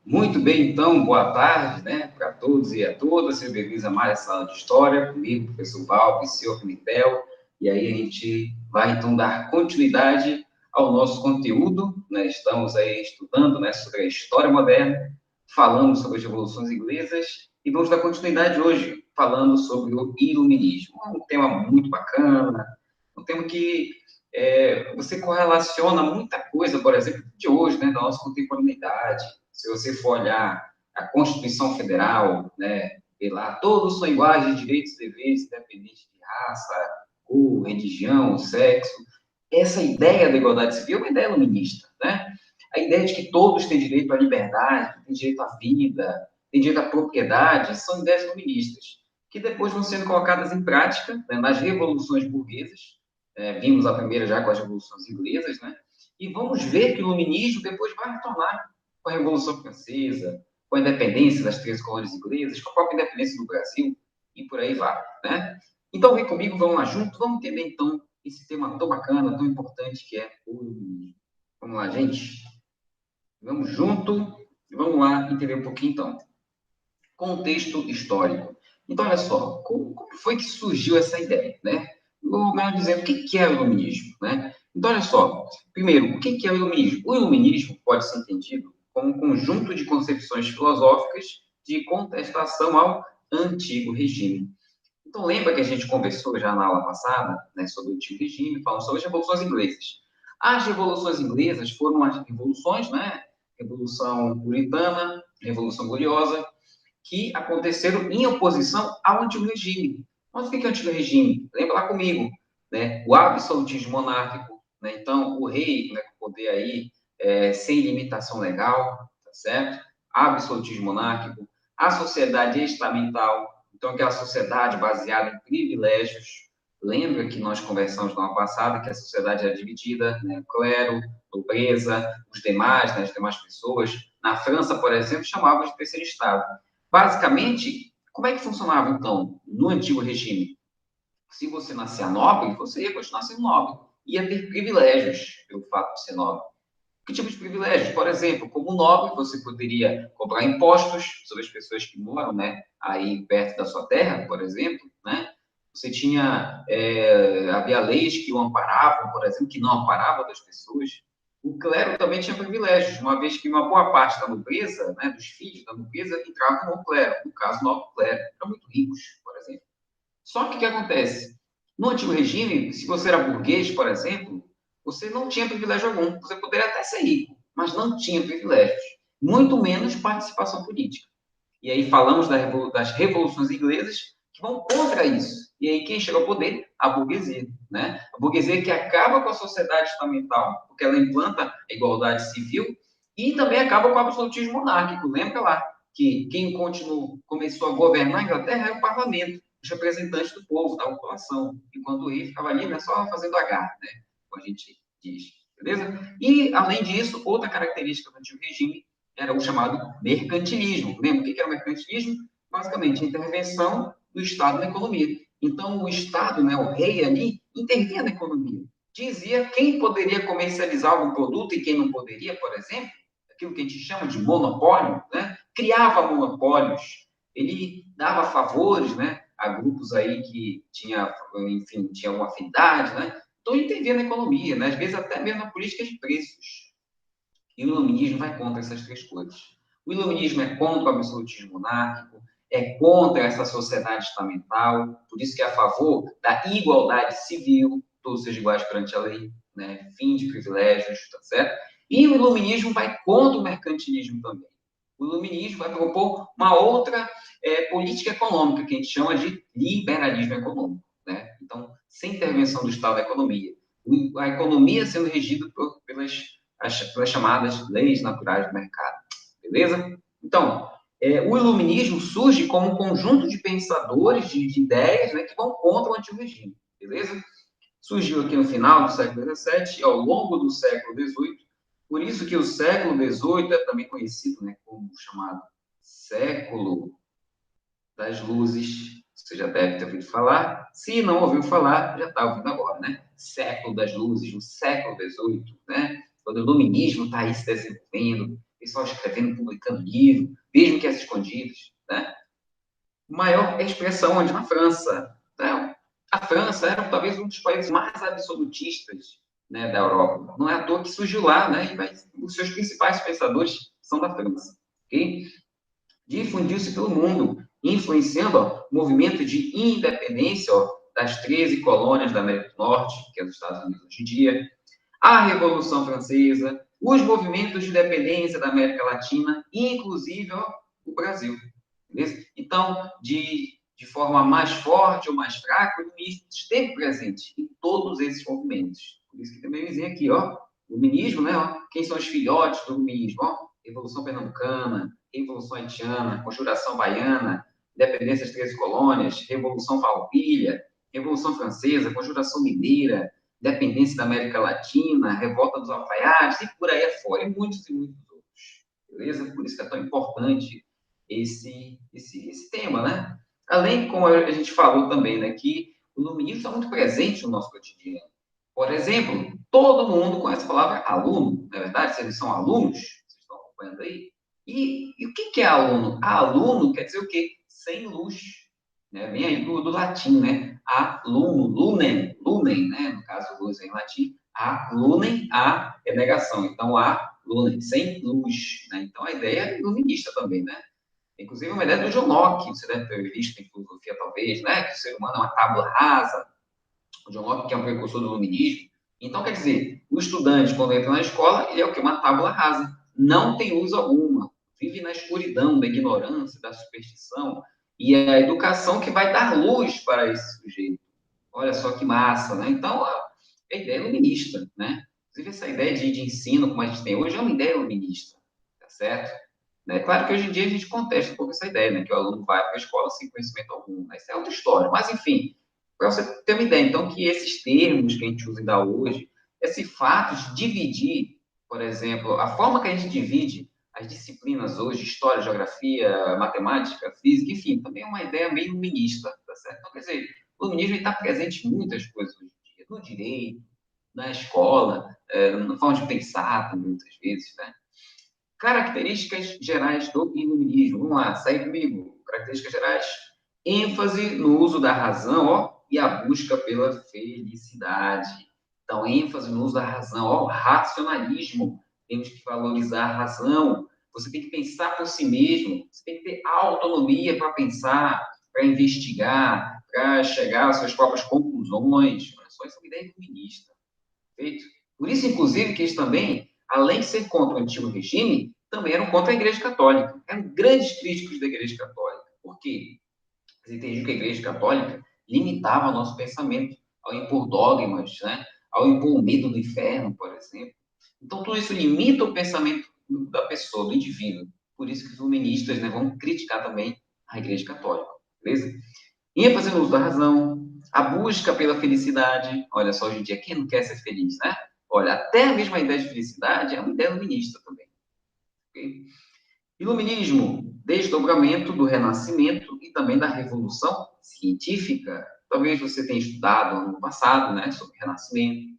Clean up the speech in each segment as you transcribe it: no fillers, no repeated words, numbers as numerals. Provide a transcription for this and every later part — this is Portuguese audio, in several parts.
Muito bem, então, boa tarde, né, para todos e a todas. Sejam bem-vindos a mais essa sala de história, comigo, professor Valves, senhor Pimentel. E aí a gente vai, então, dar continuidade ao nosso conteúdo, né? Estamos aí estudando, né, sobre a história moderna, falando sobre as revoluções inglesas e vamos dar continuidade hoje falando sobre o iluminismo. É um tema muito bacana, um tema que você correlaciona muita coisa, por exemplo, de hoje, né, da nossa contemporaneidade. Se você for olhar a Constituição Federal, né, e lá todos são iguais de direitos e deveres, independente de raça, cor, religião, sexo. Essa ideia da igualdade civil é uma ideia iluminista, né? A ideia de que todos têm direito à liberdade, têm direito à vida, têm direito à propriedade, são ideias iluministas, que depois vão sendo colocadas em prática, né, nas revoluções burguesas. Vimos a primeira já com as revoluções inglesas, né? E vamos ver que o iluminismo depois vai retornar com a Revolução Francesa, com a independência das 13 colônias inglesas, com a própria independência do Brasil, e por aí vai, né? Então, vem comigo, vamos lá junto, vamos entender, então, esse tema tão bacana, tão importante, que é o iluminismo. Vamos lá, gente? Vamos junto, vamos lá entender um pouquinho, então. Contexto histórico. Então, olha só, como foi que surgiu essa ideia, né? Vou dizer, o que é o iluminismo, né? Então, olha só, primeiro, o que é o iluminismo? O iluminismo pode ser entendido como um conjunto de concepções filosóficas de contestação ao antigo regime. Então, lembra que a gente conversou já na aula passada, né, sobre o antigo regime, falando sobre as revoluções inglesas. As revoluções inglesas foram as revoluções, né? Revolução Puritana, Revolução Gloriosa, que aconteceram em oposição ao antigo regime. Mas o que é o antigo regime? Lembra lá comigo, né? O absolutismo monárquico, né? Então, o rei, né, com poder aí, sem limitação legal, tá certo? Absolutismo monárquico, a sociedade estamental, então aquela sociedade baseada em privilégios. Lembra que nós conversamos no ano passado que a sociedade era dividida, né? Clero, nobreza, os demais, né? As demais pessoas. Na França, por exemplo, chamavam de terceiro estado. Basicamente, como é que funcionava, então, no antigo regime? Se você nascia nobre, você ia continuar sendo nobre. Ia ter privilégios pelo fato de ser nobre. Que tipo de privilégios? Por exemplo, como nobre, você poderia cobrar impostos sobre as pessoas que moram, né, aí perto da sua terra, por exemplo, né? Você tinha, havia leis que o amparavam, por exemplo, que não amparavam outras pessoas. O clero também tinha privilégios, uma vez que uma boa parte da nobreza, né, dos filhos da nobreza, entravam no clero, no caso, no alto clero, eram muito ricos, por exemplo. Só que o que acontece? No antigo regime, se você era burguês, por exemplo, você não tinha privilégio algum. Você poderia até ser rico, mas não tinha privilégios, muito menos participação política. E aí falamos das revoluções inglesas que vão contra isso. E aí quem chega ao poder? A burguesia. Né? A burguesia que acaba com a sociedade estamental, porque ela implanta a igualdade civil, e também acaba com o absolutismo monárquico. Lembra lá que quem começou a governar a Inglaterra era o parlamento, os representantes do povo, da população, enquanto o rei ficava ali, né, só fazendo H, né, como a gente diz. Beleza? E, além disso, outra característica do antigo regime era o chamado mercantilismo. Lembra o que era o mercantilismo? Basicamente, a intervenção do Estado na economia. Então, o Estado, né, o rei ali, intervinha na economia. Dizia quem poderia comercializar algum produto e quem não poderia, por exemplo, aquilo que a gente chama de monopólio, né? Criava monopólios, ele dava favores, né, a grupos aí que tinha, enfim, tinha uma afinidade, né? Então, ele intervia na economia, né? Às vezes até mesmo na política de preços. E o iluminismo vai contra essas três coisas. O iluminismo é contra o absolutismo monárquico, é contra essa sociedade estamental, por isso que é a favor da igualdade civil, todos sejam iguais perante a lei, né? Fim de privilégios, tá certo? E o iluminismo vai contra o mercantilismo também. O iluminismo vai propor uma outra política econômica, que a gente chama de liberalismo econômico. Né? Então, sem intervenção do Estado na economia. A economia sendo regida pelas chamadas leis naturais do mercado. Beleza? Então, o iluminismo surge como um conjunto de pensadores, de ideias, né, que vão contra o antigo regime. Beleza? Surgiu aqui no final do século XVII e ao longo do século XVIII. Por isso que o século XVIII é também conhecido, né, como chamado século das luzes. Você já deve ter ouvido falar. Se não ouviu falar, já está ouvindo agora, né? Século das luzes, no século XVIII, né? Quando o iluminismo está aí se desenvolvendo, pessoal escrevendo, publicando livro, mesmo que às escondidas, né? Maior expressão onde? Na França. Né? A França era talvez um dos países mais absolutistas, né, da Europa. Não é à toa que surgiu lá, né? Mas os seus principais pensadores são da França. Okay? Difundiu-se pelo mundo, influenciando o movimento de independência das 13 colônias da América do Norte, que é os Estados Unidos hoje em dia, a Revolução Francesa, os movimentos de independência da América Latina, inclusive o Brasil. Beleza? Então, de forma mais forte ou mais fraca, o iluminismo esteve presente em todos esses movimentos. Por isso que também vizinho aqui, ó, o iluminismo, né? Ó, quem são os filhotes do iluminismo? Ó, Revolução Pernambucana, Revolução Haitiana, Conjuração Baiana, Independência das 13 Colônias, Revolução Farroupilha, Revolução Francesa, Conjuração Mineira, Independência da América Latina, Revolta dos Alfaiates, e por aí afora, e muitos outros. Beleza? Por isso que é tão importante esse tema, né? Além, como a gente falou também, né, que o iluminismo está muito presente no nosso cotidiano. Por exemplo, todo mundo conhece a palavra aluno, não é verdade? Se eles são alunos, vocês estão acompanhando aí? E o que é aluno? Aluno quer dizer o quê? Sem luz. Né? Vem aí do latim, né? Aluno, lumen, né? No caso, luz em latim. Lumen, é negação. Então, lumen, sem luz. Né? Então, a ideia é iluminista também, né? Inclusive, uma ideia do John Locke, você deve ter visto em filosofia, talvez, né? Que o ser humano é uma tábua rasa. O John Locke, que é um precursor do iluminismo. Então, quer dizer, o estudante, quando entra na escola, ele é o que? Uma tábua rasa. Não tem luz alguma. Vive na escuridão, da ignorância, da superstição. E é a educação que vai dar luz para esse sujeito. Olha só que massa, né? Então, a ideia é iluminista, né? Inclusive, essa ideia de ensino, como a gente tem hoje, é uma ideia iluminista, tá certo? Né? Claro que hoje em dia a gente contesta um pouco essa ideia, né? Que o aluno vai para a escola sem conhecimento algum. Mas isso é outra história. Mas, enfim, para você ter uma ideia, então, que esses termos que a gente usa ainda hoje, esse fato de dividir, por exemplo, a forma que a gente divide as disciplinas hoje, história, geografia, matemática, física, enfim, também é uma ideia meio iluminista, tá certo? Então, quer dizer, o iluminismo está presente em muitas coisas hoje em dia, no direito, na escola, na forma de pensar também, muitas vezes, né? Características gerais do iluminismo. Vamos lá, segue comigo. Características gerais. ênfase no uso da razão, ó, e a busca pela felicidade. Então, ênfase no uso da razão, ó, racionalismo. Temos que valorizar a razão. Você tem que pensar por si mesmo. Você tem que ter autonomia para pensar, para investigar, para chegar às suas próprias conclusões. Olha só, isso é uma ideia iluminista. Perfeito? Por isso, inclusive, que eles também, além de ser contra o antigo regime, também eram contra a Igreja Católica. Eram grandes críticos da Igreja Católica. Por quê? Eles entendiam que a Igreja Católica limitava o nosso pensamento ao impor dogmas, né? Ao impor o medo do inferno, por exemplo. Então, tudo isso limita o pensamento da pessoa, do indivíduo. Por isso que os iluministas, né, vão criticar também a Igreja Católica. Beleza? ênfase no uso da razão, a busca pela felicidade. Olha só, hoje em dia, quem não quer ser feliz, né? Olha, até a mesma ideia de felicidade é uma ideia iluminista também. Okay? Iluminismo, desdobramento do Renascimento e também da Revolução Científica. Talvez você tenha estudado no passado, né, sobre o Renascimento,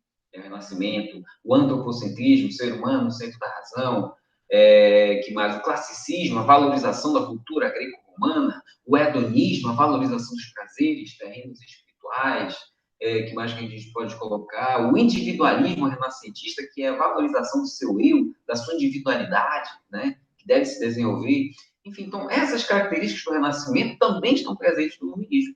o antropocentrismo, o ser humano, o centro da razão, que mais? O classicismo, a valorização da cultura greco-romana, o hedonismo, a valorização dos prazeres terrenos espirituais, que mais que a gente pode colocar? O individualismo renascentista, que é a valorização do seu eu, da sua individualidade, né? Que deve se desenvolver. Enfim, então, essas características do Renascimento também estão presentes no iluminismo,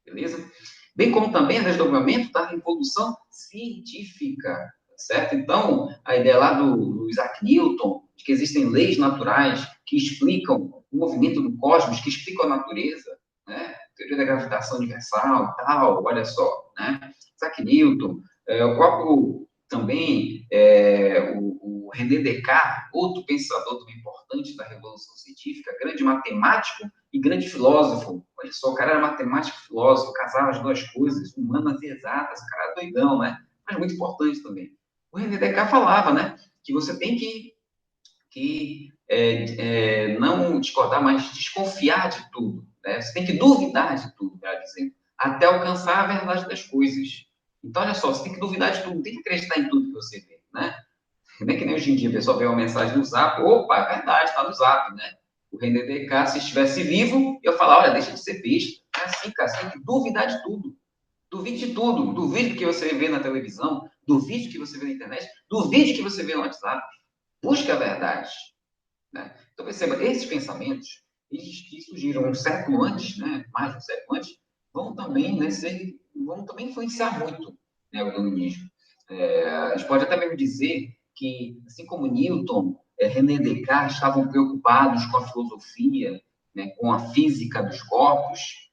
beleza? Bem como também o desdobramento da Revolução Científica, certo? Então, a ideia lá do Isaac Newton, de que existem leis naturais que explicam o movimento do cosmos, que explicam a natureza, né? Teoria da gravitação universal, tal, olha só, né? Isaac Newton, o próprio também o René Descartes, outro pensador também importante da Revolução Científica, grande matemático e grande filósofo. Olha só, o cara era matemático e filósofo, casava as duas coisas, humanas e exatas, o cara é doidão, né? Mas muito importante também. O René Descartes falava, né, que você tem que não discordar, mas desconfiar de tudo. Né? Você tem que duvidar de tudo, melhor dizendo, até alcançar a verdade das coisas. Então, olha só, você tem que duvidar de tudo, não tem que acreditar em tudo que você vê, né? Não é que nem hoje em dia, a pessoa vê uma mensagem no Zap, opa, é verdade, está no Zap, né? O René Descartes, se estivesse vivo, eu falar, olha, deixa de ser besta. É assim, cara, você tem que duvidar de tudo. Duvide de tudo. Duvide do que você vê na televisão, duvide do que você vê na internet, duvide do que você vê no WhatsApp. Busque a verdade. Né? Então, perceba, esses pensamentos, eles que surgiram um século antes, né, mais de um século antes, vão também, né, vão também influenciar muito, né, o iluminismo. A gente pode até mesmo dizer que, assim como Newton, René Descartes estavam preocupados com a filosofia, né, com a física dos corpos,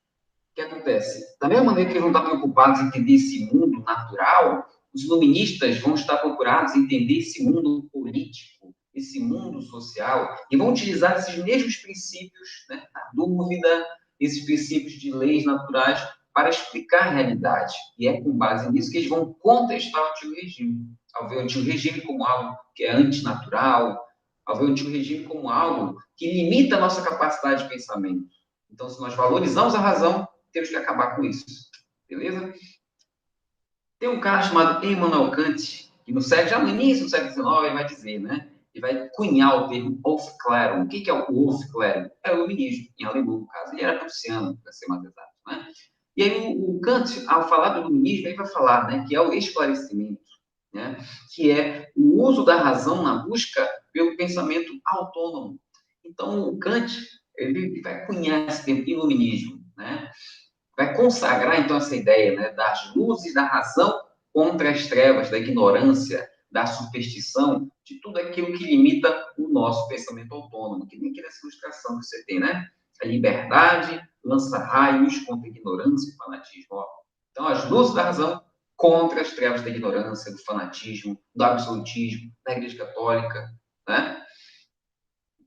o que acontece? Da mesma maneira que eles vão estar preocupados em entender esse mundo natural, os iluministas vão estar procurados em entender esse mundo político, esse mundo social, e vão utilizar esses mesmos princípios, né, da dúvida, esses princípios de leis naturais, para explicar a realidade. E é com base nisso que eles vão contestar o antigo regime. Ao ver o antigo regime como algo que é antinatural, ao ver o antigo regime como algo que limita a nossa capacidade de pensamento. Então, se nós valorizamos a razão, temos que acabar com isso. Beleza? Tem um cara chamado Immanuel Kant, que no século, já no início do século XIX, ele vai dizer, né? Ele vai cunhar o termo Aufklärung. O que é o Aufklärung? É o iluminismo, em alemão, no caso. Ele era prussiano, para ser mais exato, né? E aí o Kant, ao falar do iluminismo, ele vai falar, né, que é o esclarecimento, né? Que é o uso da razão na busca pelo pensamento autônomo. Então, o Kant, ele vai cunhar esse termo iluminismo, né? Vai consagrar, então, essa ideia, né, das luzes da razão contra as trevas, da ignorância, da superstição, de tudo aquilo que limita o nosso pensamento autônomo, que nem aqui nessa ilustração que você tem, né? A liberdade lança raios contra a ignorância e o fanatismo. Ó. Então, as luzes da razão contra as trevas da ignorância, do fanatismo, do absolutismo, da Igreja Católica, né?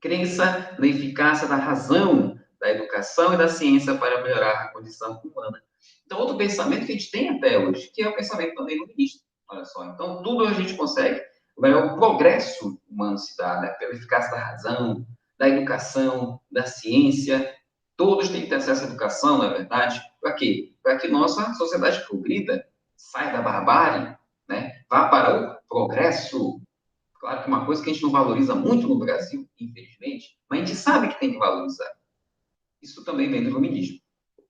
Crença na eficácia da razão, da educação e da ciência para melhorar a condição humana. Então, outro pensamento que a gente tem até hoje, que é o pensamento também iluminista. Olha só, então tudo a gente consegue, o progresso humano se dá, né? Pela eficácia da razão, da educação, da ciência. Todos têm que ter acesso à educação, na verdade. Para quê? Para que nossa sociedade progrida, saia da barbárie, né? Vá para o progresso. Claro que uma coisa que a gente não valoriza muito no Brasil, infelizmente, mas a gente sabe que tem que valorizar. Isso também vem do iluminismo,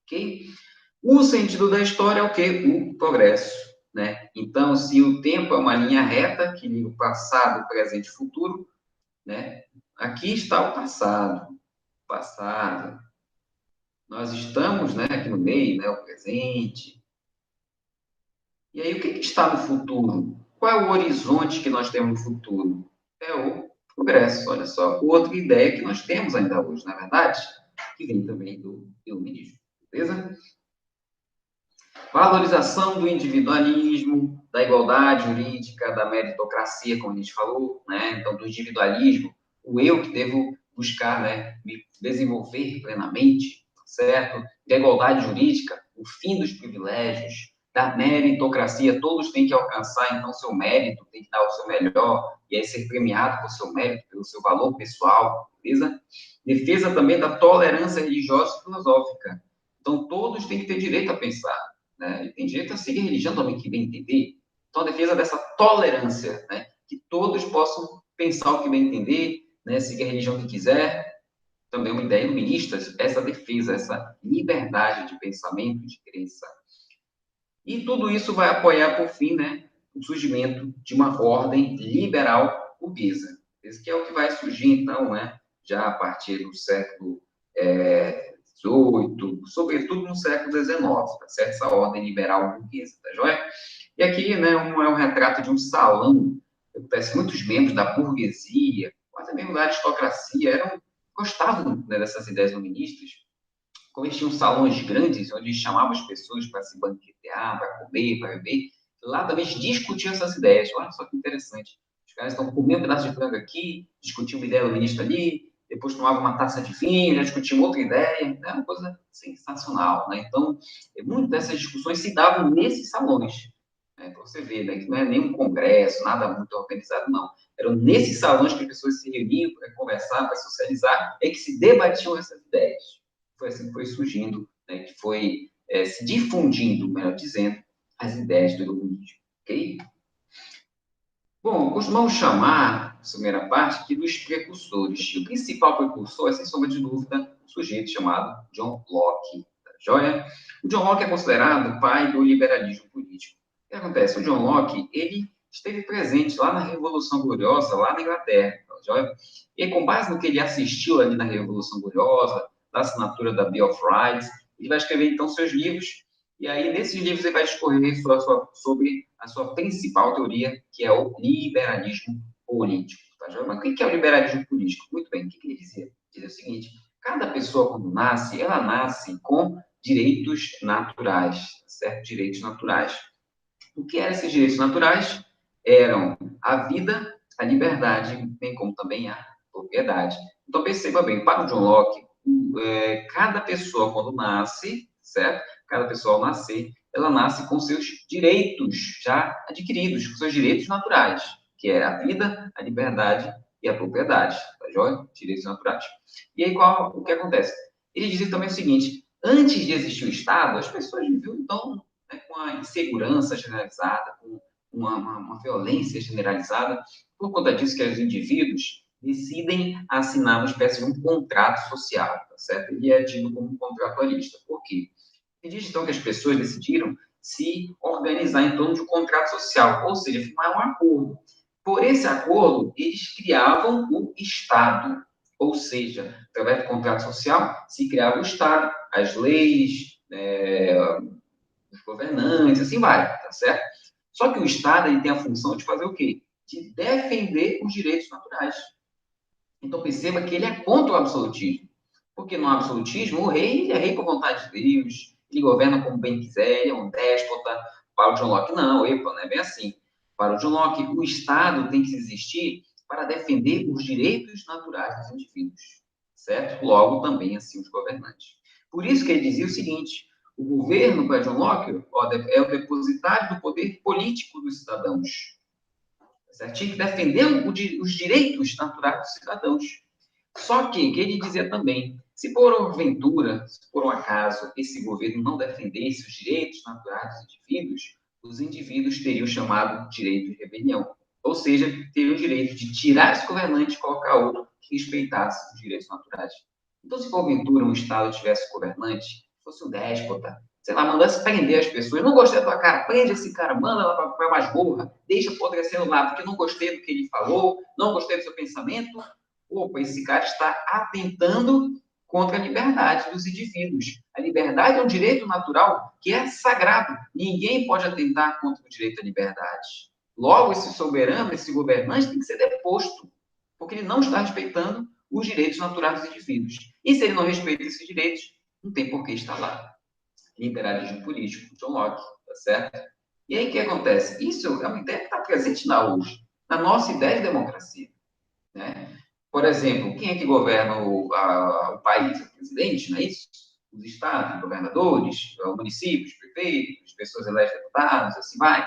ok? O sentido da história é o quê? O progresso, né? Então, se o tempo é uma linha reta que liga o passado, presente e futuro, né? Aqui está o passado. Passado. Nós estamos, né, aqui no meio, né, o presente. E aí, o que está no futuro? Qual é o horizonte que nós temos no futuro? É o progresso, olha só. Outra ideia que nós temos ainda hoje, na verdade, que vem também do iluminismo, beleza? Valorização do individualismo, da igualdade jurídica, da meritocracia, como a gente falou, né? Então, do individualismo, o eu que devo buscar, né, me desenvolver plenamente, certo? Da igualdade jurídica, o fim dos privilégios, da meritocracia, todos têm que alcançar, então, seu mérito, tem que dar o seu melhor, e aí ser premiado por seu mérito, pelo seu valor pessoal, beleza? Defesa também da tolerância religiosa e filosófica. Então, todos têm que ter direito a pensar, né? E tem direito a seguir a religião também, que bem entender. Então, a defesa dessa tolerância, né? Que todos possam pensar o que bem entender, né? Seguir a religião que quiser. Também uma ideia iluminista, essa defesa, essa liberdade de pensamento e de crença. E tudo isso vai apoiar, por fim, né, o surgimento de uma ordem liberal burguesa. Esse que é o que vai surgir, então, né, já a partir do século XVIII, sobretudo no século XIX, tá certo? Essa ordem liberal burguesa, tá joia? E aqui, né, é um retrato de um salão, que acontece muitos membros da burguesia, quase mesmo da aristocracia, gostavam, né, dessas ideias iluministas, como eles tinham salões grandes, onde eles chamavam as pessoas para se banquetear, para comer, para beber, lá também eles discutiam essas ideias. Olha só que interessante. Os caras estão comendo um pedaço de frango aqui, discutiam uma ideia iluminista ali, depois tomavam uma taça de vinho, já discutiam outra ideia. É uma coisa sensacional, né? Então, muitas dessas discussões se davam nesses salões. Né? Para você ver, né? Que não é nenhum congresso, nada muito organizado, não. Eram nesses salões que as pessoas se reuniam para conversar, para socializar, é que se debatiam essas ideias. Foi assim que foi surgindo, né, que foi se difundindo, melhor dizendo, as ideias do iluminismo, ok? Bom, costumamos chamar, essa primeira parte, aqui dos precursores. E o principal precursor é, sem sombra de dúvida, um sujeito chamado John Locke. Tá joia? O John Locke é considerado o pai do liberalismo político. O que acontece? O John Locke, ele esteve presente lá na Revolução Gloriosa, lá na Inglaterra. Tá joia? E com base no que ele assistiu ali na Revolução Gloriosa, da assinatura da Bill of Rights, ele vai escrever, então, seus livros. E aí, nesses livros, ele vai discorrer sobre a sua principal teoria, que é o liberalismo político. Tá? Mas o que é o liberalismo político? Muito bem, o que ele dizia? Dizia o seguinte: cada pessoa, quando nasce, ela nasce com direitos naturais, certo? Direitos naturais. O que eram esses direitos naturais? Eram a vida, a liberdade, bem como também a propriedade. Então, perceba bem, para o John Locke, cada pessoa, quando nasce, certo? Cada pessoa, ao nascer, ela nasce com seus direitos já adquiridos, com seus direitos naturais, que é a vida, a liberdade e a propriedade, tá joia? Direitos naturais. E aí, o que acontece? Ele dizia também o seguinte: antes de existir o Estado, as pessoas viviam, então, né, com a insegurança generalizada, com uma violência generalizada, por conta disso que os indivíduos decidem assinar uma espécie de um contrato social, tá certo? Ele é tido como um contratualista. Por quê? Ele diz, então, que as pessoas decidiram se organizar em torno de um contrato social, ou seja, firmar um acordo. Por esse acordo, eles criavam o Estado, ou seja, através do contrato social, se criava o Estado, as leis, os governantes, assim vai, tá certo? Só que o Estado ele tem a função de fazer o quê? De defender os direitos naturais. Então perceba que ele é contra o absolutismo. Porque no absolutismo, o rei ele é rei por vontade de Deus, ele governa como bem quiser, ele é um déspota. Para o John Locke, não, epa, não é bem assim. Para o John Locke, o Estado tem que existir para defender os direitos naturais dos indivíduos, certo? Logo, também assim os governantes. Por isso que ele dizia o seguinte: o governo, para John Locke, é o depositário do poder político dos cidadãos. Certo? Tinha que defender os direitos naturais dos cidadãos. Só que ele dizia também: se por aventura, se por um acaso, esse governo não defendesse os direitos naturais dos indivíduos, os indivíduos teriam chamado direito de rebelião. Ou seja, teriam o direito de tirar esse governante e colocar outro que respeitasse os direitos naturais. Então, se porventura um Estado tivesse governante, fosse um déspota, sei lá, mandasse prender as pessoas, não gostei da tua cara, prende esse cara, manda lá para a masmorra, deixa apodrecendo lá, porque não gostei do que ele falou, não gostei do seu pensamento. Opa, esse cara está atentando contra a liberdade dos indivíduos. A liberdade é um direito natural que é sagrado. Ninguém pode atentar contra o direito à liberdade. Logo, esse soberano, esse governante tem que ser deposto, porque ele não está respeitando os direitos naturais dos indivíduos. E se ele não respeita esses direitos, não tem por que estar lá. Liberalismo político, John Locke, tá certo? E aí o que acontece? Isso é uma ideia que está presente na nossa ideia de democracia, né? Por exemplo, quem é que governa o país? O presidente, não é isso? Os estados, governadores, municípios, prefeitos, pessoas eleitas deputados, assim vai.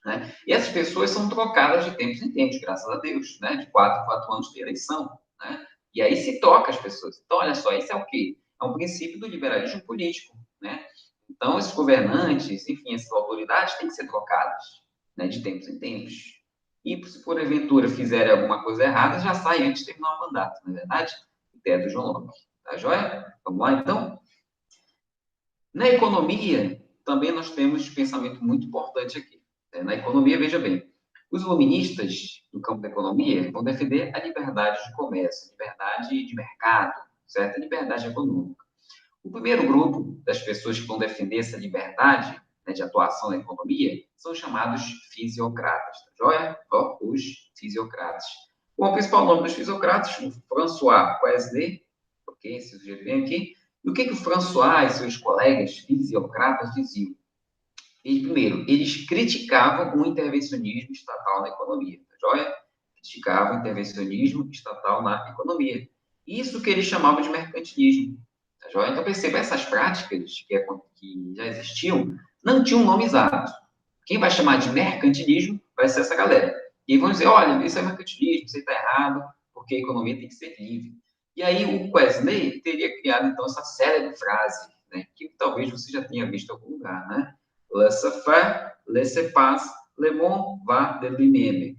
Né? E essas pessoas são trocadas de tempos em tempos, graças a Deus, né? De 4 em 4 anos de eleição. Né? E aí se troca as pessoas. Então, olha só, isso é o quê? É um princípio do liberalismo político. Né? Então, esses governantes, enfim, essas autoridades têm que ser trocadas, né? De tempos em tempos. E se porventura fizerem alguma coisa errada, já sai antes de terminar o mandato, não é verdade? Ideia do João Lopes. Tá joia? Vamos lá, então? Na economia, também nós temos um pensamento muito importante aqui. Na economia, veja bem, os iluministas do campo da economia vão defender a liberdade de comércio, a liberdade de mercado, certo? A liberdade econômica. O primeiro grupo das pessoas que vão defender essa liberdade, né, de atuação na economia são chamados fisiocratas, tá joia? Os fisiocratas. Bom, o principal nome dos fisiocratas, o François Quesnay, ok? Esse sujeito vem aqui. E o que o François e seus colegas fisiocratas diziam? Primeiro, eles criticavam o intervencionismo estatal na economia, tá joia? Criticavam o intervencionismo estatal na economia. Isso que eles chamavam de mercantilismo, tá joia? Então, perceba, essas práticas que já existiam não tinham um nome exato. Quem vai chamar de mercantilismo vai ser essa galera. E vão dizer, olha, isso é mercantilismo, isso está errado, porque a economia tem que ser livre. E aí o Quesnay teria criado, então, essa célebre frase, né, que talvez você já tenha visto em algum lugar, né? Laissez-faire, laissez-passer, le monde va de lui-même.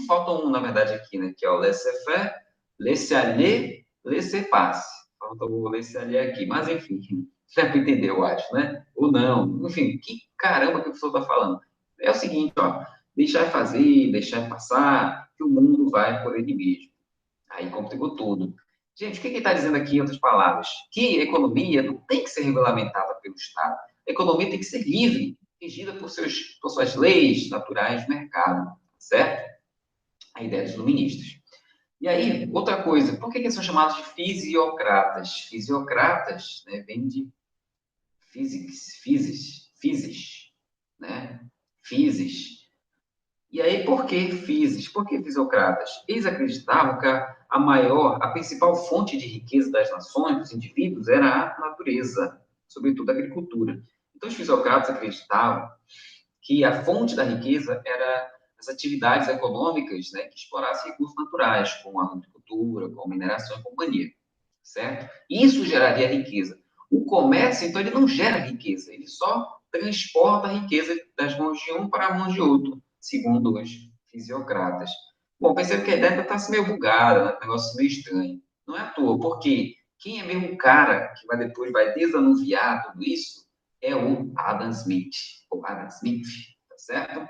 Falta um, na verdade, aqui, né? Que é o laissez-faire, laissez-aller, laissez-passer. Falta o laissez-aller aqui. Mas, enfim, você deve entender, eu acho, né? Ou não. Enfim, que caramba que a pessoa está falando? É o seguinte, ó. Deixar fazer, deixar passar, que o mundo vai por ele mesmo. Aí complicou tudo. Gente, o que ele está dizendo aqui, em outras palavras? Que a economia não tem que ser regulamentada pelo Estado. A economia tem que ser livre, regida por suas leis naturais de mercado, certo? A ideia dos iluministas. E aí, outra coisa, por que eles são chamados de fisiocratas? Fisiocratas, né, vem de physis, né? Physis. E aí, por que Physis? Por que fisiocratas? Eles acreditavam que a principal fonte de riqueza das nações, dos indivíduos, era a natureza, sobretudo a agricultura. Então, os fisiocratas acreditavam que a fonte da riqueza era as atividades econômicas, né, que explorassem recursos naturais, como a agricultura, como a mineração e companhia, certo? Isso geraria riqueza. O comércio, então, ele não gera riqueza, ele só transporta a riqueza das mãos de um para as mãos de outro, segundo os fisiocratas. Bom, percebo que a ideia está meio bugada, né? Um negócio meio estranho. Não é à toa, porque quem é mesmo o cara que depois vai desanuviar tudo isso é o Adam Smith, ou Adam Smith, tá certo?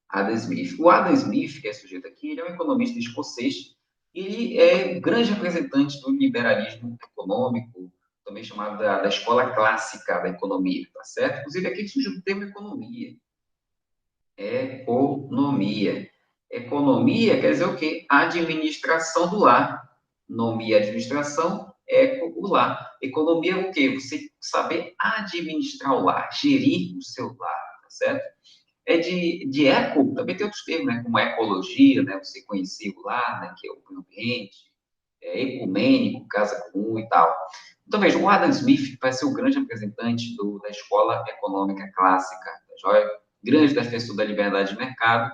Adam Smith. O Adam Smith, que é esse sujeito aqui, ele é um economista escocês, e ele é grande representante do liberalismo econômico, também chamado da escola clássica da economia, tá certo? Inclusive, aqui surge o termo economia. Economia. Economia quer dizer o quê? Administração do lar. Nomia, administração, eco, o lar. Economia é o quê? Você saber administrar o lar, gerir o seu lar, tá certo? De eco, também tem outros termos, né? Como ecologia, né? Você conhecer o lar, né? Que é o meio ambiente, ecumênico, casa comum e tal. Então, veja, o Adam Smith vai ser o grande representante da escola econômica clássica, tá joia? Grande defensor da liberdade de mercado.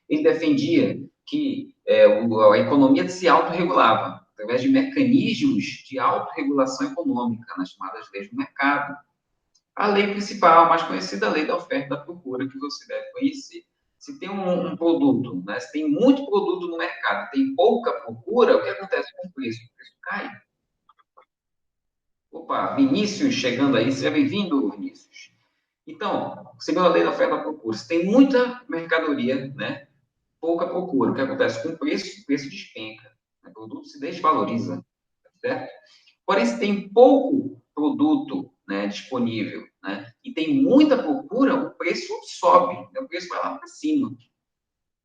Ele defendia que a economia se autorregulava através de mecanismos de autorregulação econômica, nas chamadas leis do mercado. A lei principal, a mais conhecida, a lei da oferta e da procura, que você deve conhecer. Se tem um produto, né, se tem muito produto no mercado, tem pouca procura, o que acontece com o preço? O preço cai. Opa, Vinícius chegando aí, seja bem-vindo, Vinícius. Então, segundo a lei da oferta e da procura, se tem muita mercadoria, né, pouca procura, o que acontece com o preço? O preço despenca, né, o produto se desvaloriza, certo? Porém, se tem pouco produto, né, disponível, né, e tem muita procura, o preço sobe, né, o preço vai lá para cima.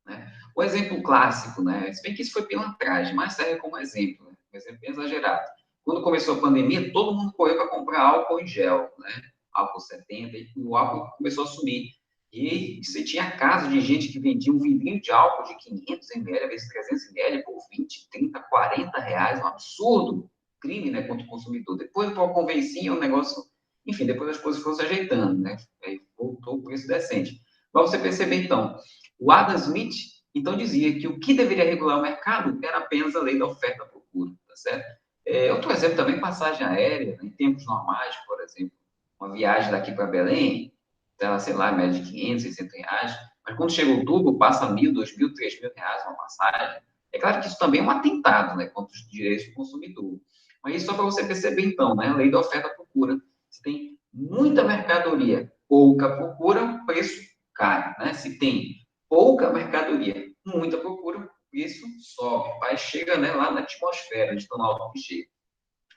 Né? O exemplo clássico, né, se bem que isso foi pilantragem, mas serve como exemplo, né, um exemplo bem exagerado. Quando começou a pandemia, todo mundo correu para comprar álcool em gel, né, álcool 70, e o álcool começou a sumir. E você tinha casos de gente que vendia um vidrinho de álcool de 500 ml, às vezes 300 ml, por 20, 30, 40 reais, um absurdo, crime, né, contra o consumidor. Depois o convencia o negócio, enfim, depois as coisas foram se ajeitando, né, aí voltou o preço decente. Para você perceber, então, o Adam Smith, então, dizia que o que deveria regular o mercado era apenas a lei da oferta e da procura, tá certo? Outro exemplo também, passagem aérea, né, em tempos normais, por exemplo, uma viagem daqui para Belém, ela, sei lá, média de 500, 600 reais, mas quando chega outubro, passa 1.000, 2.000, 3.000 reais uma passagem. É claro que isso também é um atentado, né, contra os direitos do consumidor. Mas isso só para você perceber, então, né, a lei da oferta e da procura. Se tem muita mercadoria, pouca procura, o preço cai, né? Se tem pouca mercadoria, muita procura, o preço sobe, mas chega, né, lá na atmosfera, de tão alto que chega.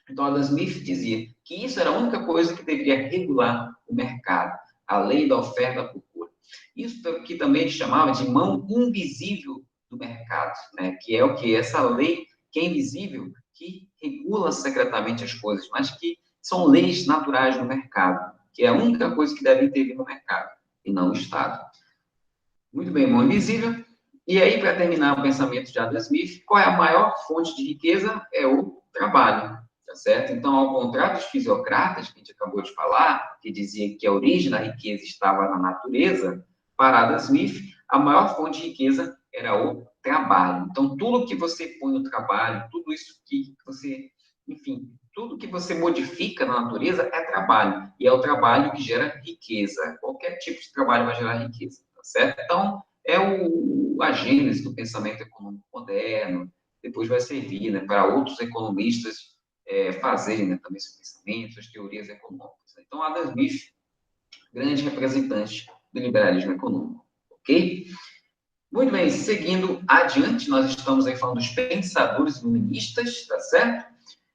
Então, Adam Smith dizia que isso era a única coisa que deveria regular o mercado, a lei da oferta e da procura. Isso que também ele chamava de mão invisível do mercado, né? Que é o que? Essa lei que é invisível, que regula secretamente as coisas, mas que são leis naturais do mercado, que é a única coisa que deve intervir no mercado, e não o Estado. Muito bem, mão invisível. E aí, para terminar o pensamento de Adam Smith, qual é a maior fonte de riqueza? É o trabalho, tá certo? Então, ao contrário dos fisiocratas, que a gente acabou de falar, que dizia que a origem da riqueza estava na natureza, para Adam Smith, a maior fonte de riqueza era o trabalho. Então, tudo que você põe no trabalho, tudo isso que você, enfim, tudo que você modifica na natureza é trabalho. E é o trabalho que gera riqueza. Qualquer tipo de trabalho vai gerar riqueza, tá certo? Então, é a gênese do pensamento econômico moderno, depois vai servir, né, para outros economistas fazerem, né, também seus pensamentos, suas teorias econômicas. Então, Adam Smith, grande representante do liberalismo econômico, ok? Muito bem, seguindo adiante, nós estamos aí falando dos pensadores iluministas, tá certo?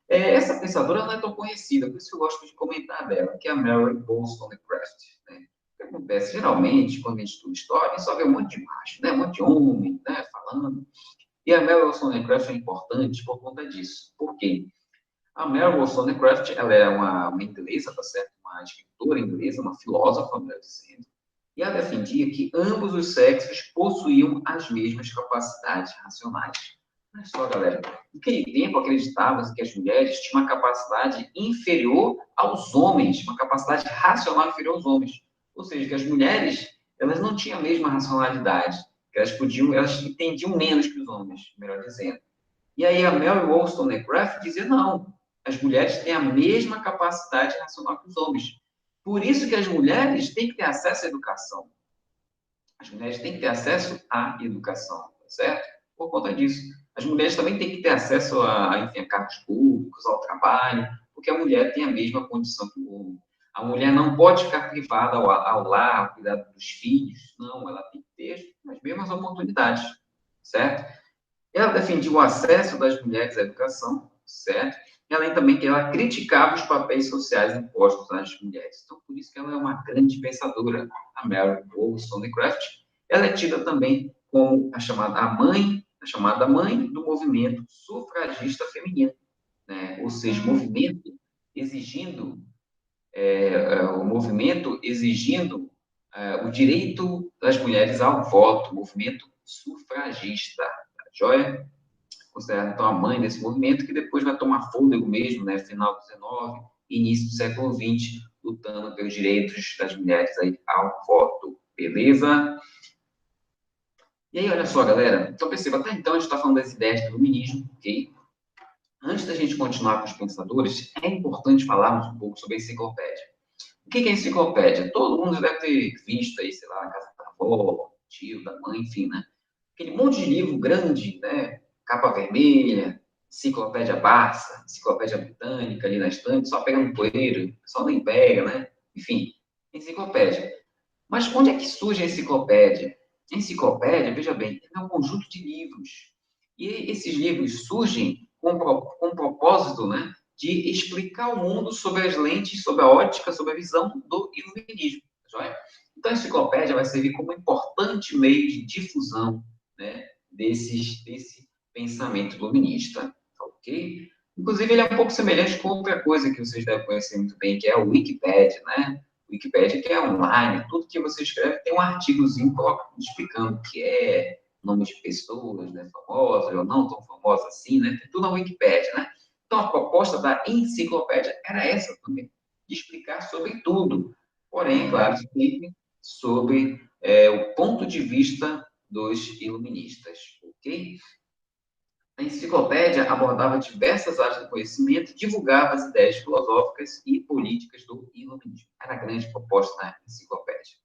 Essa pensadora não é tão conhecida, por isso que eu gosto de comentar dela, que é a Mary Wollstonecraft. Né? O que acontece? Geralmente, quando a gente estuda história, a gente só vê um monte de macho, né? Um monte de homem, né? Falando. E a Mary Wollstonecraft é importante por conta disso. Por quê? A Mary Wollstonecraft, ela é uma inglesa, tá certo? Uma escritora inglesa, uma filósofa, melhor dizendo. E ela defendia que ambos os sexos possuíam as mesmas capacidades racionais. Olha só, galera. Naquele tempo, acreditava-se que as mulheres tinham uma capacidade inferior aos homens, uma capacidade racional inferior aos homens. Ou seja, que as mulheres, elas não tinham a mesma racionalidade, que elas entendiam menos que os homens, melhor dizendo. E aí a Mary Wollstonecraft dizia, não, as mulheres têm a mesma capacidade racional que os homens. Por isso que as mulheres têm que ter acesso à educação. As mulheres têm que ter acesso à educação, tá certo? Por conta disso. As mulheres também têm que ter acesso enfim, a cargos públicos, ao trabalho, porque a mulher tem a mesma condição que o homem. A mulher não pode ficar privada ao lar, ao cuidado dos filhos. Não, ela tem que ter as mesmas oportunidades, certo? Ela defendia o acesso das mulheres à educação, certo? E além também que ela criticava os papéis sociais impostos às mulheres. Então, por isso que ela é uma grande pensadora, a Mary Wollstonecraft. Ela é tida também como a chamada mãe do movimento sufragista feminino, né? Ou seja, o movimento exigindo o direito das mulheres ao voto, o movimento sufragista, tá joia? Considerada então a mãe desse movimento, que depois vai tomar fôlego mesmo, né, final do XIX, início do século XX, lutando pelos direitos das mulheres aí ao voto, beleza? E aí, olha só, galera, então perceba, até então a gente está falando das ideias do iluminismo, ok? Antes da gente continuar com os pensadores, é importante falarmos um pouco sobre a enciclopédia. O que é enciclopédia? Todo mundo deve ter visto aí, sei lá, na casa da avó, tio, da mãe, enfim, né? Aquele monte de livro grande, né? Capa vermelha, enciclopédia Barça, enciclopédia britânica ali na estante, só pegando poeira, só nem pega, né? Enfim, enciclopédia. Mas onde é que surge a enciclopédia? A enciclopédia, veja bem, é um conjunto de livros. E esses livros surgem com o propósito, né, de explicar o mundo sob as lentes, sob a ótica, sob a visão do iluminismo. Tá? Então, a enciclopédia vai servir como um importante meio de difusão, né, desse pensamento iluminista. Ok? Inclusive, ele é um pouco semelhante com outra coisa que vocês devem conhecer muito bem, que é o Wikipedia, né? Wikipedia, que é online, tudo que você escreve tem um artigozinho explicando o que é, nome de pessoas, né, famosas ou não tão famosas assim, né? Tem tudo na Wikipedia, né? Então, a proposta da enciclopédia era essa também, de explicar sobre tudo. Porém, claro, sempre sobre o ponto de vista dos iluministas, ok? A enciclopédia abordava diversas áreas do conhecimento e divulgava as ideias filosóficas e políticas do iluminismo. Era a grande proposta da enciclopédia.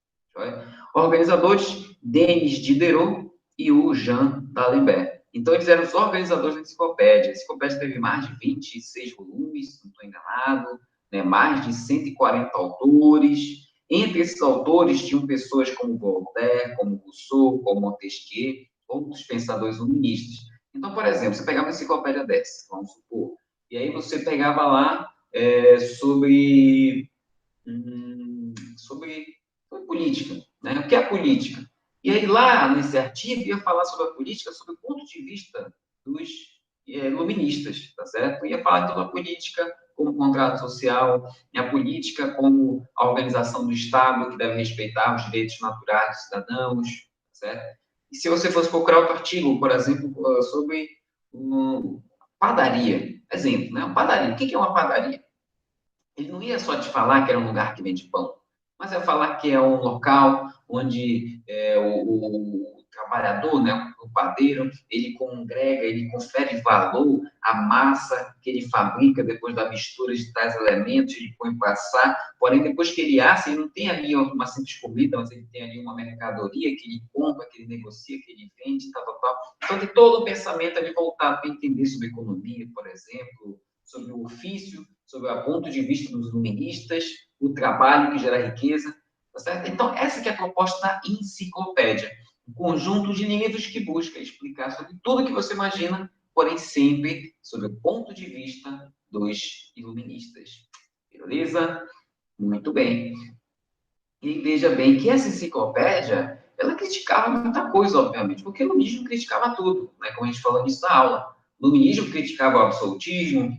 Organizadores, Denis Diderot e o Jean d'Alembert. Então, eles eram os organizadores da enciclopédia. A enciclopédia teve mais de 26 volumes, se não estou enganado, né? Mais de 140 autores. Entre esses autores, tinham pessoas como Voltaire, como Rousseau, como Montesquieu, outros pensadores iluministas. Então, por exemplo, você pegava uma enciclopédia dessa, vamos supor, e aí você pegava lá sobre política, né? O que é política? E aí lá, nesse artigo, ia falar sobre a política, sobre o ponto de vista dos iluministas, tá certo? Ia falar de toda a política como contrato social, e a política como a organização do Estado, que deve respeitar os direitos naturais dos cidadãos, tá certo? E se você fosse procurar outro artigo, por exemplo, sobre uma padaria, exemplo, né? Uma padaria. O que é uma padaria? Ele não ia só te falar que era um lugar que vende pão, mas ia falar que é um local onde trabalhador, né, o padeiro, ele congrega, ele confere valor à massa que ele fabrica depois da mistura de tais elementos, ele põe para assar, porém, depois que ele assa, ele não tem ali uma simples comida, mas ele tem ali uma mercadoria que ele compra, que ele negocia, que ele vende, tal, tal, tal. Então, tem todo o pensamento ali voltado para entender sobre economia, por exemplo, sobre o ofício, sobre o ponto de vista dos iluministas, o trabalho que gera riqueza, tá certo? Então, essa que é a proposta da enciclopédia. Um conjunto de livros que busca explicar sobre tudo que você imagina, porém sempre sob o ponto de vista dos iluministas. Beleza? Muito bem. E veja bem que essa enciclopédia, ela criticava muita coisa, obviamente, porque o iluminismo criticava tudo, né? Como a gente falou nisso na aula. O iluminismo criticava o absolutismo,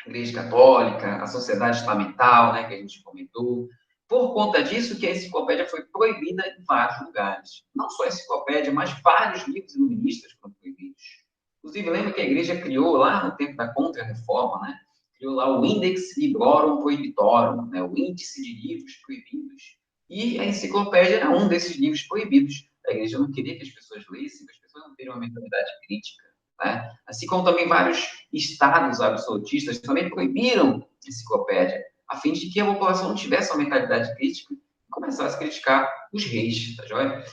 a Igreja Católica, a sociedade estamental, né, que a gente comentou. Por conta disso que a enciclopédia foi proibida em vários lugares. Não só a enciclopédia, mas vários livros iluministas foram proibidos. Inclusive, lembra que a igreja criou lá no tempo da Contra-Reforma, né? Criou lá o Index Librorum Prohibitorum, né? O índice de livros proibidos. E a enciclopédia era um desses livros proibidos. A igreja não queria que as pessoas lessem, que as pessoas não teriam uma mentalidade crítica. Né? Assim como também vários estados absolutistas também proibiram a enciclopédia, a fim de que a população não tivesse uma mentalidade crítica e começasse a criticar os reis, tá joia?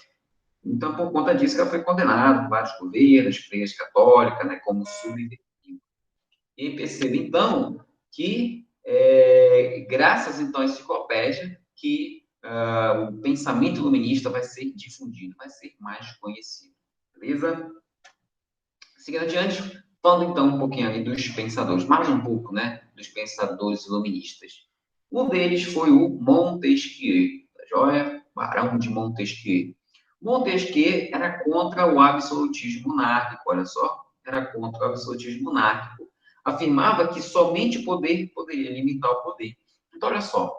Então, por conta disso, ela foi condenada por vários governos, Igreja Católica, né, como subversiva. E perceba, então, que, graças, então, à enciclopédia, que o pensamento iluminista vai ser difundido, vai ser mais conhecido. Beleza? Seguindo adiante, falando então um pouquinho ali dos pensadores, mais um pouco, né, dos pensadores iluministas. Um deles foi o Montesquieu, tá joia? Barão de Montesquieu. Montesquieu era contra o absolutismo monárquico, olha só, era contra o absolutismo monárquico. Afirmava que somente o poder poderia limitar o poder. Então, olha só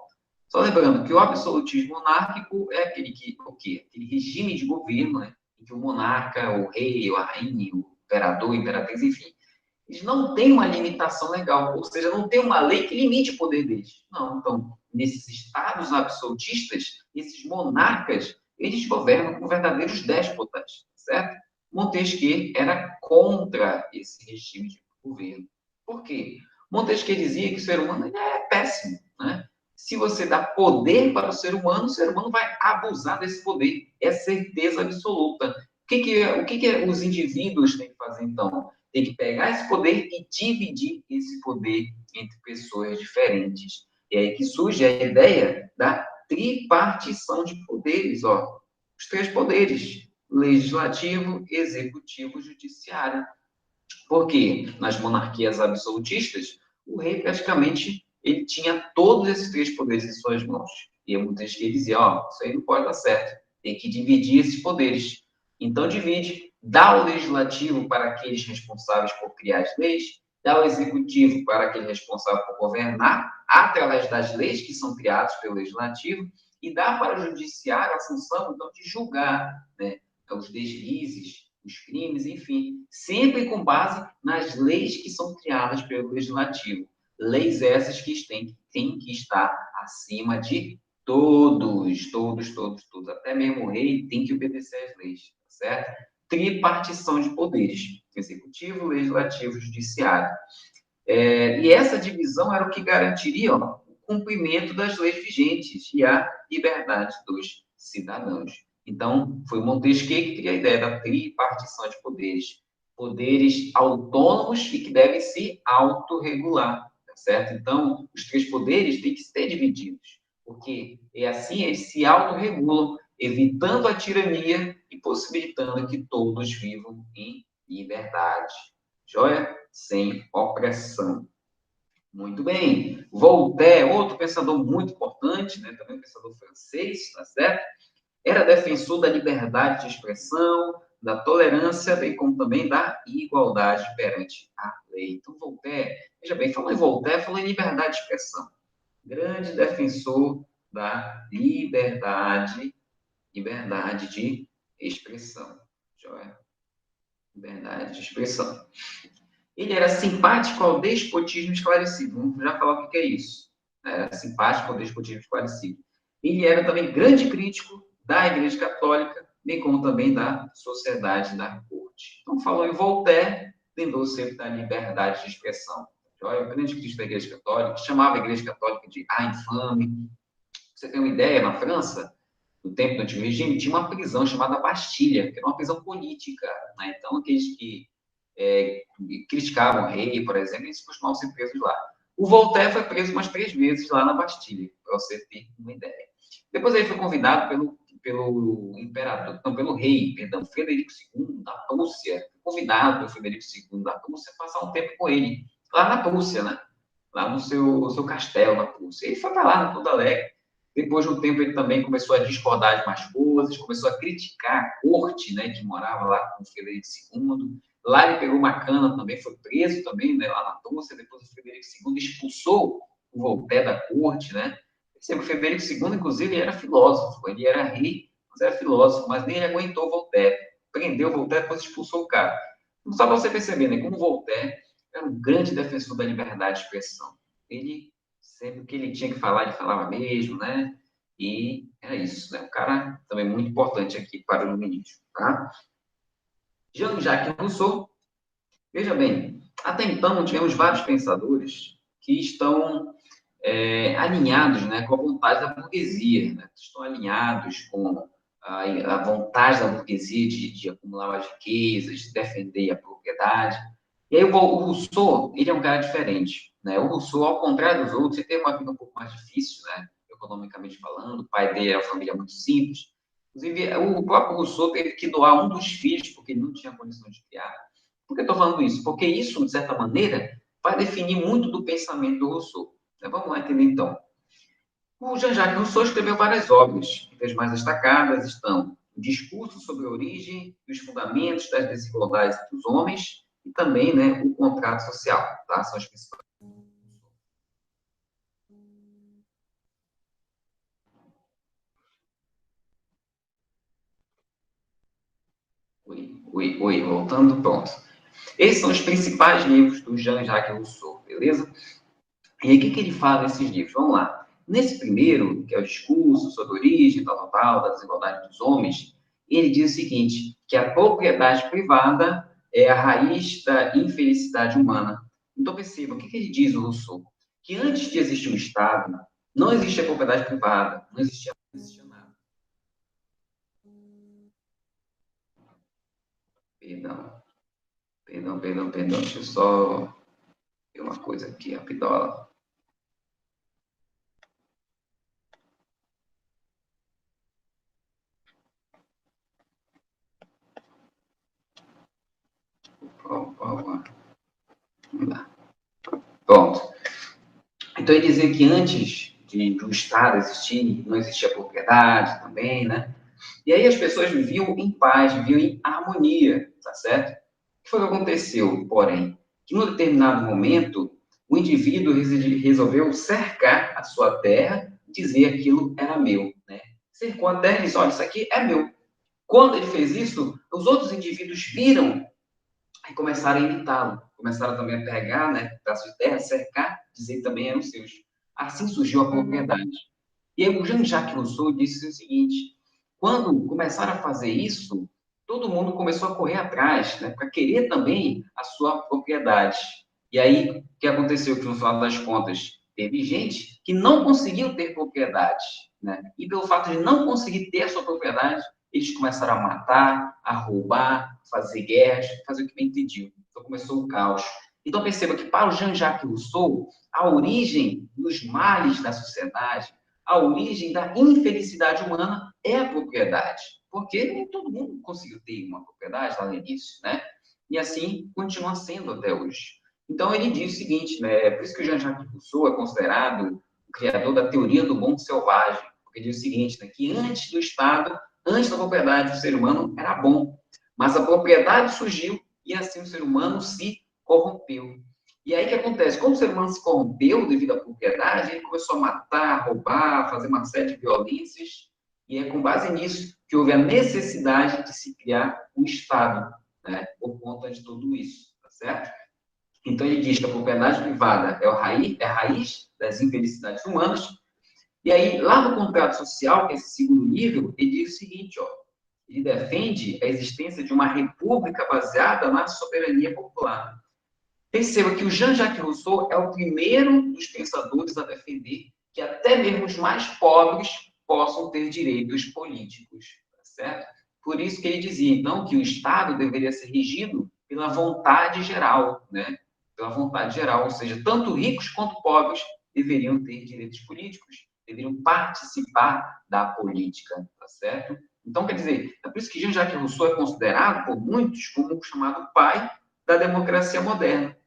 lembrando que o absolutismo monárquico é aquele que, o quê? Aquele regime de governo, né, em que o monarca, o rei, a rainha, o imperador, imperatriz, enfim, eles não têm uma limitação legal, ou seja, não tem uma lei que limite o poder deles. Não, então, nesses estados absolutistas, esses monarcas, eles governam como verdadeiros déspotas, certo? Montesquieu era contra esse regime de governo. Por quê? Montesquieu dizia que o ser humano é péssimo, né? Se você dá poder para o ser humano vai abusar desse poder. É certeza absoluta. O que os indivíduos têm que fazer, então? Tem que pegar esse poder e dividir esse poder entre pessoas diferentes. E aí que surge a ideia da tripartição de poderes, ó. Os três poderes, legislativo, executivo e judiciário. Porque nas monarquias absolutistas, o rei praticamente ele tinha todos esses três poderes em suas mãos. E muitas vezes dizia, ó, isso aí não pode dar certo, tem que dividir esses poderes. Então divide, dá o legislativo para aqueles responsáveis por criar as leis, dá o executivo para aquele responsável por governar através das leis que são criadas pelo legislativo e dá para o judiciário a função então de julgar, né, os deslizes, os crimes, enfim, sempre com base nas leis que são criadas pelo legislativo. Leis essas que têm que estar acima de todos. Até mesmo o rei tem que obedecer às leis, certo? Tripartição de poderes, executivo, legislativo, judiciário. E essa divisão era o que garantiria o cumprimento das leis vigentes e a liberdade dos cidadãos. Então, foi Montesquieu que cria a ideia da tripartição de poderes. Poderes autônomos e que devem se autorregular, tá certo? Então, os três poderes têm que ser divididos, porque é assim eles se autorregulam, evitando a tirania e possibilitando que todos vivam em liberdade. Joia? Sem opressão. Muito bem. Voltaire, outro pensador muito importante, né? Também um pensador francês, tá certo? Era defensor da liberdade de expressão, da tolerância, bem como também da igualdade perante a lei. Então, Voltaire, veja bem, falou em Voltaire, falou em liberdade de expressão. Grande defensor da liberdade de expressão. Joia? Liberdade de expressão. Ele era simpático ao despotismo esclarecido. Vamos já falar o que é isso. Era simpático ao despotismo esclarecido. Ele era também grande crítico da Igreja Católica, bem como também da sociedade da corte. Então, falou em Voltaire, lembrou sempre da liberdade de expressão. Olha, o grande Cristo da Igreja Católica, chamava a Igreja Católica de a infame. Você tem uma ideia, na França, no tempo do Antigo Regime, tinha uma prisão chamada Bastilha, que era uma prisão política. Né? Então, aqueles que criticavam o rei, por exemplo, eles costumavam ser presos lá. O Voltaire foi preso umas 3 vezes lá na Bastilha, para você ter uma ideia. Depois ele foi convidado pelo imperador, não, pelo rei, perdão, Frederico II da Prússia, convidado pelo Frederico II da Prússia a passar um tempo com ele, lá na Prússia, né? Lá no seu castelo na Prússia. Ele foi para lá, no Todo Alegre. Depois de um tempo, ele também começou a discordar de mais coisas, começou a criticar a corte, né, que morava lá com o Frederico II. Lá ele pegou uma cana também, foi preso também, né, lá na Prússia. Depois o Frederico II expulsou o Voltaire da corte, né? O Frederico II, inclusive, ele era filósofo, ele era rei, mas era filósofo, mas nem ele aguentou Voltaire. Prendeu Voltaire, depois expulsou o cara. Só para você perceber, né, como Voltaire era um grande defensor da liberdade de expressão. Ele, sempre que ele tinha que falar, ele falava mesmo, né? E é isso, né? Um cara também muito importante aqui para o iluminismo, tá? Jean-Jacques Rousseau, veja bem, até então tivemos vários pensadores que estão alinhados, né, com a vontade da burguesia, né? Estão alinhados com a vontade da burguesia de acumular as riquezas, de defender a propriedade. E aí o Rousseau, ele é um cara diferente, né? O Rousseau, ao contrário dos outros, ele teve uma vida um pouco mais difícil, né? Economicamente falando, o pai dele era uma família muito simples. Inclusive, o próprio Rousseau teve que doar um dos filhos, porque ele não tinha condição de criar. Por que eu estou falando isso? Porque isso, de certa maneira, vai definir muito do pensamento do Rousseau. Vamos lá entender, então. O Jean-Jacques Rousseau escreveu várias obras. Entre as mais destacadas estão o Discurso sobre a Origem e os Fundamentos das Desigualdades entre os Homens e também, né, o Contrato Social. Tá? São as principais. Oi, voltando, pronto. Esses são os principais livros do Jean-Jacques Rousseau, beleza? E aí, o que ele fala nesses livros? Vamos lá. Nesse primeiro, que é o Discurso sobre a Origem, da desigualdade dos homens, ele diz o seguinte, que a propriedade privada é a raiz da infelicidade humana. Então, perceba, o que ele diz, o Rousseau? Que antes de existir o Estado, não existia propriedade privada, não existia nada. Perdão. Deixa eu só ver uma coisa aqui, rapidola. Pronto. Então, ele dizia que antes do Estado existir, não existia propriedade também, né? E aí as pessoas viviam em paz, viviam em harmonia, tá certo? O que foi que aconteceu, porém? Que num determinado momento, o indivíduo resolveu cercar a sua terra, dizer aquilo era meu, né? Cercou a terra e disse, olha, isso aqui é meu. Quando ele fez isso, os outros indivíduos viram e começaram a imitá-lo. Começaram também a pegar, né, pedaços de terra, cercar, dizer que também eram seus. Assim surgiu a propriedade. E aí o Jean-Jacques Rousseau disse o seguinte, quando começaram a fazer isso, todo mundo começou a correr atrás, né, para querer também a sua propriedade. E aí, o que aconteceu que no final das contas, teve gente que não conseguiu ter propriedade, né? E pelo fato de não conseguir ter a sua propriedade, eles começaram a matar, a roubar, fazer guerras, fazer o que bem entendiam. Então começou o caos. Então perceba que para o Jean-Jacques Rousseau, a origem dos males da sociedade, a origem da infelicidade humana é a propriedade. Porque nem todo mundo conseguiu ter uma propriedade lá no início, né? E assim continua sendo até hoje. Então ele diz o seguinte, né? Por isso que o Jean-Jacques Rousseau é considerado o criador da teoria do mundo selvagem. Porque ele diz o seguinte, né? Que antes do Estado, antes da propriedade, o ser humano era bom. Mas a propriedade surgiu e assim o ser humano se corrompeu. E aí o que acontece? Como o ser humano se corrompeu devido à propriedade, ele começou a matar, roubar, fazer uma série de violências, e é com base nisso que houve a necessidade de se criar um Estado, né, por conta de tudo isso, tá certo? Então ele diz que a propriedade privada é a raiz das infelicidades humanas, e aí lá no contrato social, que é esse segundo nível, ele diz o seguinte, ó, ele defende a existência de uma república baseada na soberania popular. Perceba que o Jean-Jacques Rousseau é o primeiro dos pensadores a defender que até mesmo os mais pobres possam ter direitos políticos, tá certo? Por isso que ele dizia, então, que o Estado deveria ser regido pela vontade geral, né? Pela vontade geral, ou seja, tanto ricos quanto pobres deveriam ter direitos políticos, deveriam participar da política, tá certo? Então, quer dizer, é por isso que Jean-Jacques Rousseau é considerado por muitos como o chamado pai da democracia moderna.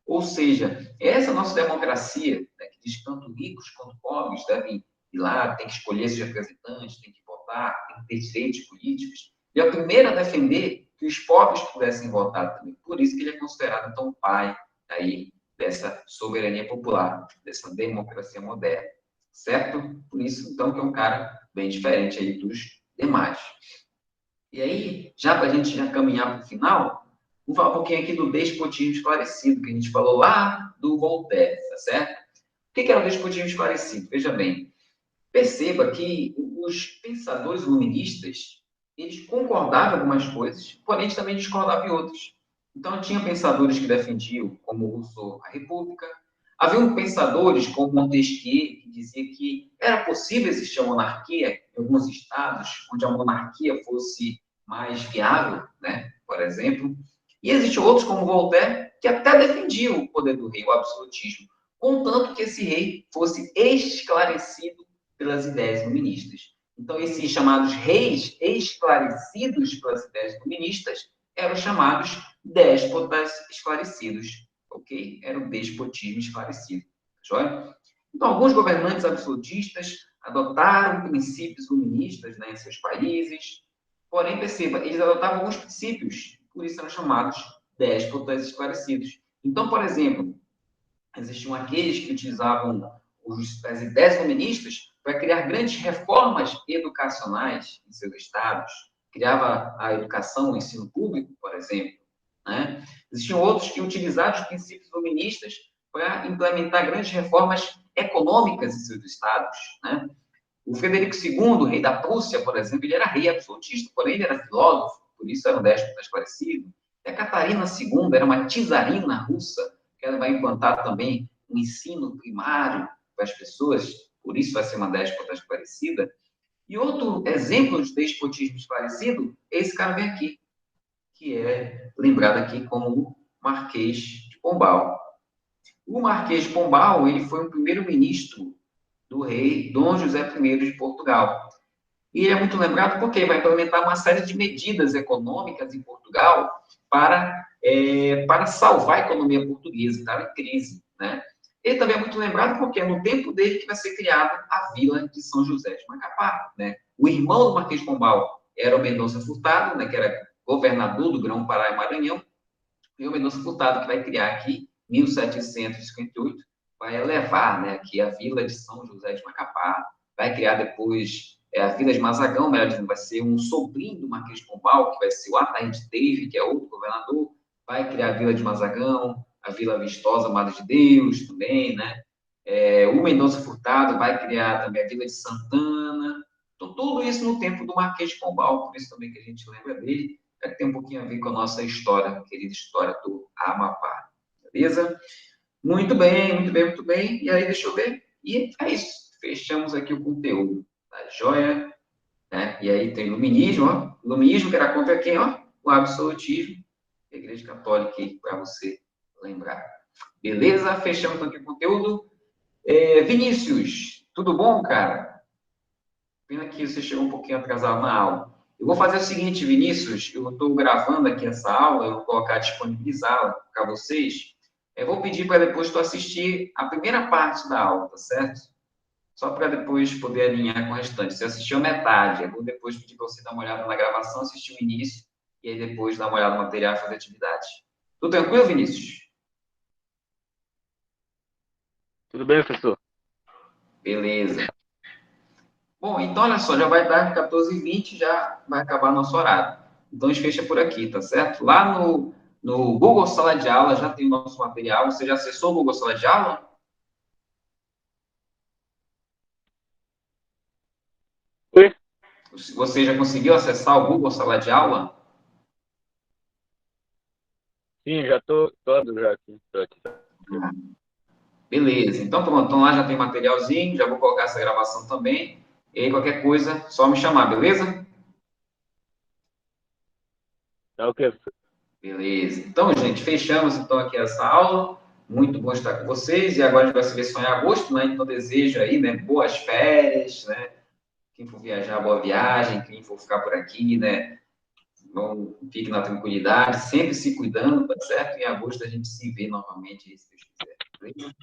Ou seja, essa nossa democracia, né, que diz que tanto ricos quanto pobres devem ir lá, tem que escolher seus representantes, tem que votar, tem que ter direitos políticos, ele é o primeiro a defender que os pobres pudessem votar também. Por isso que ele é considerado, então, o pai aí dessa soberania popular, dessa democracia moderna, certo? Por isso, então, que é um cara bem diferente aí dos demais. E aí, já para a gente já caminhar para o final, vou falar um pouquinho aqui do despotismo esclarecido, que a gente falou lá do Voltaire, tá certo? O que é o despotismo esclarecido? Veja bem, perceba que os pensadores iluministas, eles concordavam em algumas coisas, porém eles também discordavam em outras. Então, tinha pensadores que defendiam, como Rousseau, a República. Havia pensadores, como Montesquieu, que dizia que era possível existir a monarquia em alguns estados, onde a monarquia fosse mais viável, né? Por exemplo. E existiam outros, como Voltaire, que até defendiam o poder do rei, o absolutismo, contanto que esse rei fosse esclarecido pelas ideias iluministas. Então, esses chamados reis esclarecidos pelas ideias iluministas eram chamados déspotas esclarecidos, ok? Era o despotismo esclarecido, joia? Então, alguns governantes absolutistas adotaram princípios iluministas, né, em seus países, porém, perceba, eles adotavam alguns princípios, por isso eram chamados déspotas esclarecidos. Então, por exemplo, existiam aqueles que utilizavam as ideias iluministas para criar grandes reformas educacionais em seus estados. Criava a educação, o ensino público, por exemplo. Né? Existiam outros que utilizavam os princípios iluministas para implementar grandes reformas econômicas em seus estados. Né? O Frederico II, rei da Prússia, por exemplo, ele era rei absolutista, porém ele era filósofo, por isso era um déspota esclarecido. E a Catarina II era uma czarina russa, que ela vai implantar também um ensino primário para as pessoas, por isso vai ser uma déspota esclarecida. E outro exemplo de despotismo esclarecido é esse cara bem aqui, que é lembrado aqui como o Marquês de Pombal. O Marquês de Pombal, ele foi um primeiro-ministro do rei Dom José I de Portugal. E ele é muito lembrado porque vai implementar uma série de medidas econômicas em Portugal para salvar a economia portuguesa, que estava em crise. Né? Ele também é muito lembrado porque é no tempo dele que vai ser criada a Vila de São José de Macapá. Né? O irmão do Marquês de Pombal era o Mendonça Furtado, né, que era governador do Grão-Pará e Maranhão, e o Mendonça Furtado, que vai criar aqui, em 1758, vai elevar, né, aqui a Vila de São José de Macapá, vai criar depois a Vila de Mazagão, melhor dizendo, vai ser um sobrinho do Marquês de Pombal, que vai ser o Ataíde Teve, que é outro governador, vai criar a Vila de Mazagão, a Vila Vistosa, Madre de Deus, também, né? O Mendonça Furtado vai criar também a Vila de Santana. Então, tudo isso no tempo do Marquês de Pombal, por isso também que a gente lembra dele, que tem um pouquinho a ver com a nossa história, querida história do Amapá. Beleza? Muito bem, muito bem, muito bem. E aí, deixa eu ver. E é isso. Fechamos aqui o conteúdo. Tá joia? Né? E aí tem iluminismo, ó. Iluminismo que era contra quem, ó? O absolutismo. A Igreja Católica aí, para você lembrar. Beleza? Fechamos aqui o conteúdo. Vinícius, tudo bom, cara? Pena que você chegou um pouquinho atrasado na aula. Eu vou fazer o seguinte, Vinícius, eu estou gravando aqui essa aula, eu vou colocar disponibilizá-la para vocês. Eu vou pedir para depois tu assistir a primeira parte da aula, tá certo? Só para depois poder alinhar com o restante. Você assistiu metade, eu vou depois pedir para você dar uma olhada na gravação, assistir o início, e aí depois dar uma olhada no material e fazer atividade. Tudo tranquilo, Vinícius? Tudo bem, professor? Beleza. Bom, então olha só, já vai dar 14h20, já vai acabar nosso horário. Então a gente fecha por aqui, tá certo? Lá no Google Sala de Aula já tem o nosso material. Você já acessou o Google Sala de Aula? Oi? Você já conseguiu acessar o Google Sala de Aula? Sim, já tô todo já aqui. Tô aqui. Beleza. Então, pronto. Então, lá já tem materialzinho. Já vou colocar essa gravação também. E aí, qualquer coisa, só me chamar, beleza? Tá ok, professor. Beleza. Então, gente, fechamos então aqui essa aula. Muito bom estar com vocês. E agora a gente vai se ver só em agosto, né? Então, desejo aí, né? Boas férias, né? Quem for viajar, boa viagem. Quem for ficar por aqui, né? Não fique na tranquilidade, sempre se cuidando, tá certo? Em agosto a gente se vê novamente, se Deus quiser. Beleza?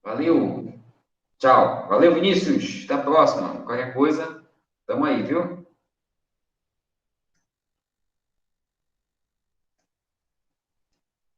Valeu! Tchau! Valeu, Vinícius! Até a próxima! Qualquer coisa, tamo aí, viu?